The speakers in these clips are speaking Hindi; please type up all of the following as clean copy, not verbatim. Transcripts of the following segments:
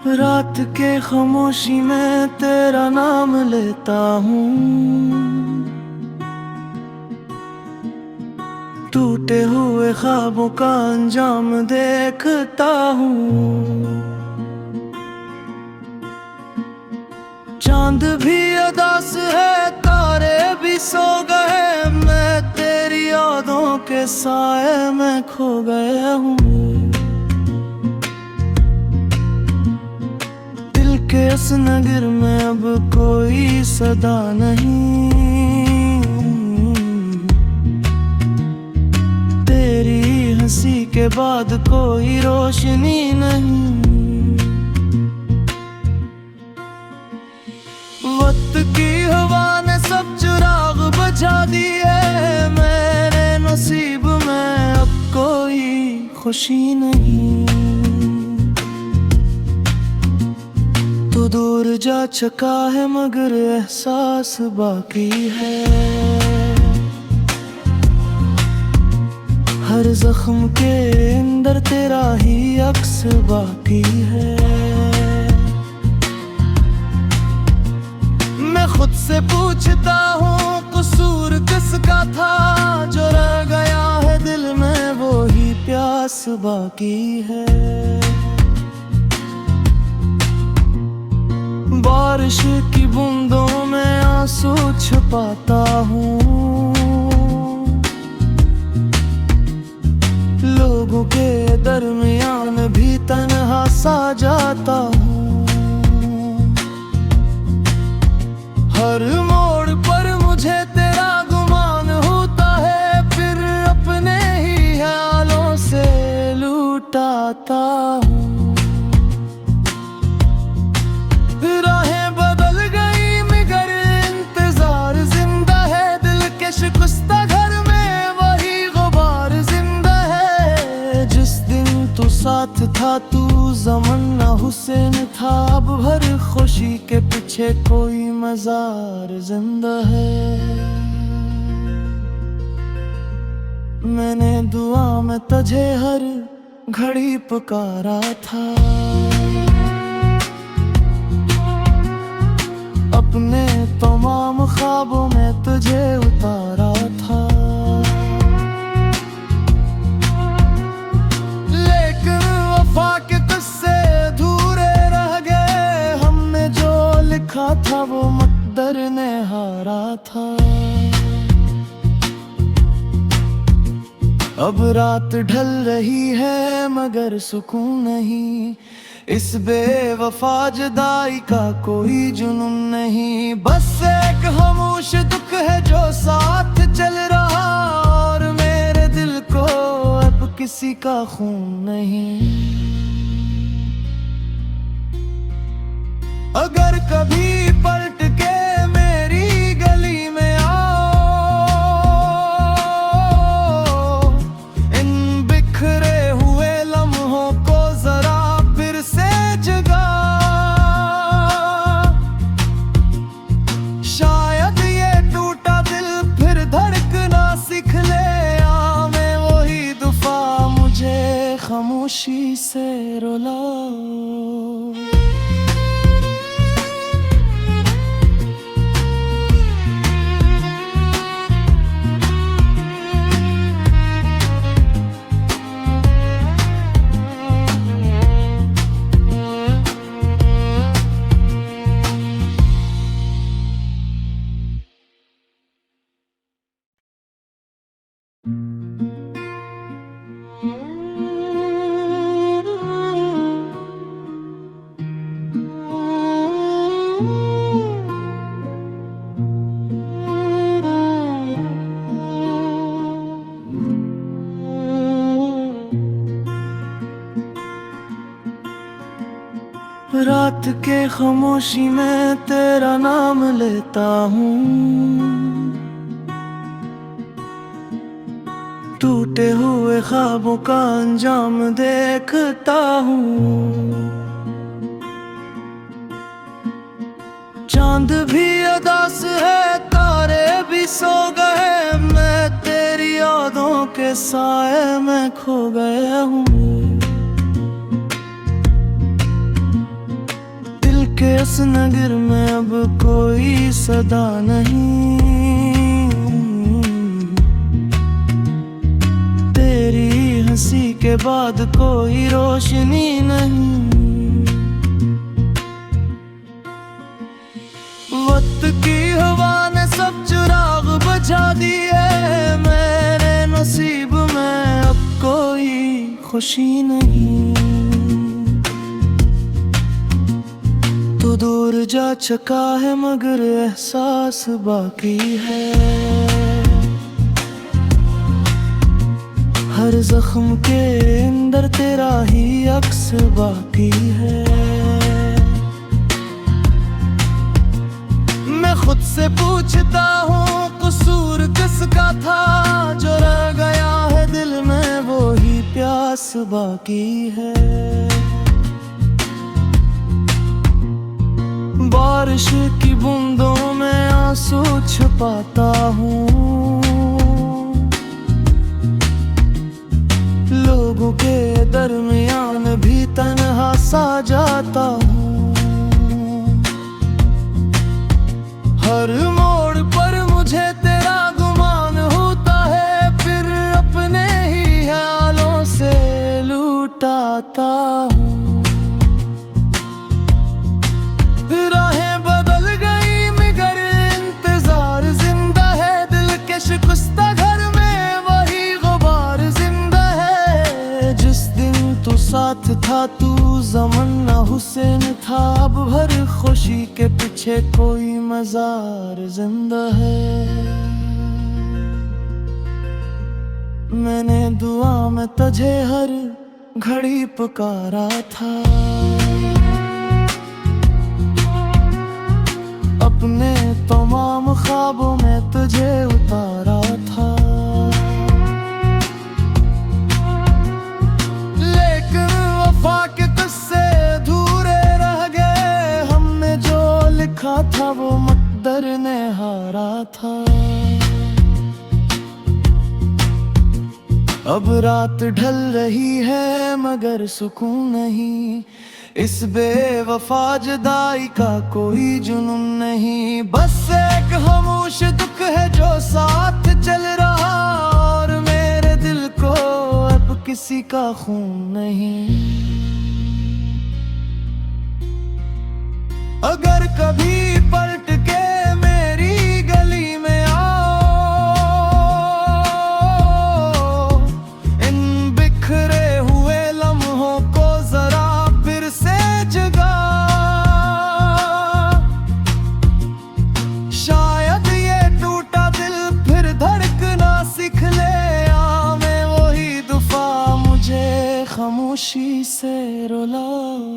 रात के खामोशी में तेरा नाम लेता हूँ, टूटे हुए ख्वाबों का अंजाम देखता हूँ। चांद भी उदास है, तारे भी सो गए, मैं तेरी यादों के साए में खो गया हूँ। दिल के इस नगर में अब कोई सदा नहीं, तेरी हंसी के बाद कोई रोशनी नहीं। वक्त की हवा ने सब चिराग बुझा दिए, मेरे नसीब में अब कोई खुशी नहीं। तू दूर जा चुका है मगर एहसास बाकी है, हर जख्म के अंदर तेरा ही अक्स बाकी है। मैं खुद से पूछता हूँ कसूर किसका था, जो रह गया है दिल में वो ही प्यास बाकी है। बारिश की बूंदों में आंसू छुपाता हूँ, लोगों के दरमियान भी तन्हा सा जाता हूँ। हर मोड़ पर मुझे तेरा गुमान होता है, फिर अपने ही ख्यालों से लूटाता हूँ। राहें बदल गई मगर इंतजार जिंदा है, दिल के शिकस्ता घर में वही गुबार जिंदा है। जिस दिन तू साथ था तू ज़मन्ना हुसैन था, अब हर खुशी के पीछे कोई मज़ार जिंदा है। मैंने दुआ में तुझे हर घड़ी पुकारा था, अपने तमाम ख्वाबों में तुझे उतारा था। लेकिन वफा के किस्से अधूरे रह गए, हमने जो लिखा था वो मुक़द्दर ने हारा था। अब रात ढल रही है मगर सुकून नहीं, इस बेवफा जुदाई का कोई जुनून नहीं। बस एक खामोश दुख है जो साथ चल रहा, और मेरे दिल को अब किसी का खून नहीं। अगर कभी पलट के मेरी गली में आओ, इन बिखरे हुए लम्हों को जरा फिर से जगा, शायद ये टूटा दिल फिर धड़कना सीख ले, आवे वही दुफा मुझे खामोशी से रुलाओ। रात के खामोशी में तेरा नाम लेता हूँ, टूटे हुए ख्वाबों का अंजाम देखता हूँ। चांद भी उदास है, तारे भी सो गए, मैं तेरी यादों के साए में खो गया हूँ। इस नगर में अब कोई सदा नहीं, तेरी हंसी के बाद कोई रोशनी नहीं। वक्त की हवा ने सब चिराग बुझा दिए, मेरे नसीब में अब कोई खुशी नहीं। तू दूर जा चुका है मगर एहसास बाकी है, हर जख्म के अंदर तेरा ही अक्स बाकी है। मैं खुद से पूछता हूँ कसूर किसका था, जो रह गया है दिल में वो ही प्यास बाकी है। बारिश की बूंदों में आंसू छुपाता हूँ, लोगों के दरमियान भी तन्हा सा जाता हूँ। हर मोड़ पर मुझे तेरा गुमान होता है, फिर अपने ही ख्यालों से लूटाता हूँ। राहें बदल गई मगर इंतजार जिंदा है, दिल के शिकस्ता घर में वही गुबार जिंदा है। जिस दिन तू साथ था तू ज़मन्ना हुसैन था, अब हर खुशी के पीछे कोई मज़ार जिंदा है। मैंने दुआ में तुझे हर घड़ी पुकारा था, अपने तमाम ख्वाबों में तुझे उतारा था। लेकिन वफा के किस्से अधूरे रह गए, हमने जो लिखा था वो मुक़द्दर ने हारा था। अब रात ढल रही है मगर सुकून नहीं, इस बेवफा जुदाई का कोई जुनून नहीं। बस एक खामोश दुख है जो साथ चल रहा, और मेरे दिल को अब किसी का खून नहीं। अगर कभी पलट के मेरी गली में आओ, इन बिखरे हुए लम्हों को जरा फिर से जगा, शायद ये टूटा दिल फिर धड़कना सीख ले। मैं वही दुफा मुझे खामोशी से रुलाओ।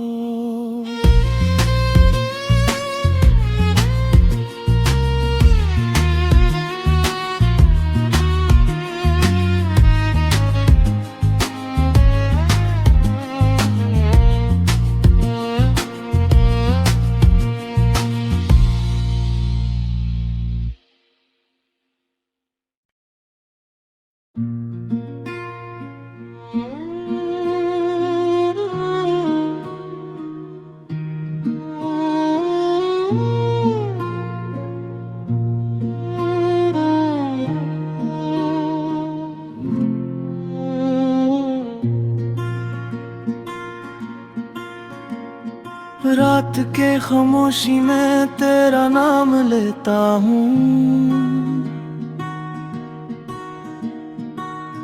रात के खामोशी में तेरा नाम लेता हूँ,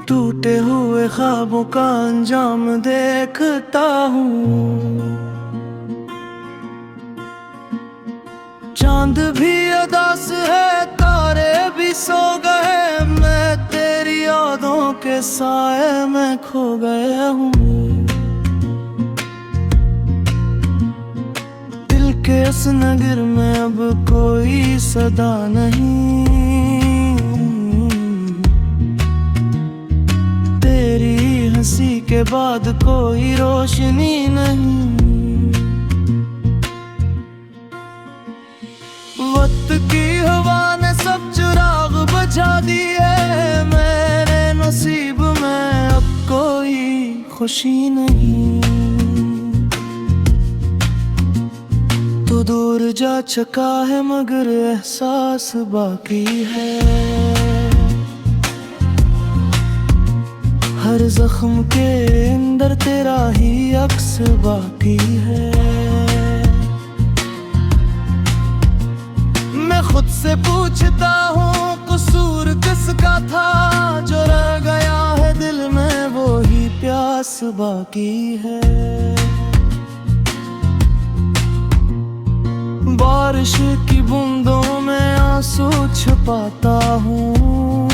टूटे हुए ख्वाबों का अंजाम देखता हूँ। चांद भी उदास है, तारे भी सो गए, मैं तेरी यादों के साए में खो गया हूँ। के इस नगर में अब कोई सदा नहीं, तेरी हंसी के बाद कोई रोशनी नहीं। वक्त की हवा ने सब चिराग बुझा दिए, मेरे नसीब में अब कोई खुशी नहीं। तू जा चुका है मगर एहसास बाकी है। हर जख्म के अंदर तेरा ही अक्स बाकी है। मैं खुद से पूछता हूँ कसूर किसका था, जो रह गया है दिल में वो ही प्यास बाकी है। बारिश की बूंदों में आंसू छुपाता हूँ,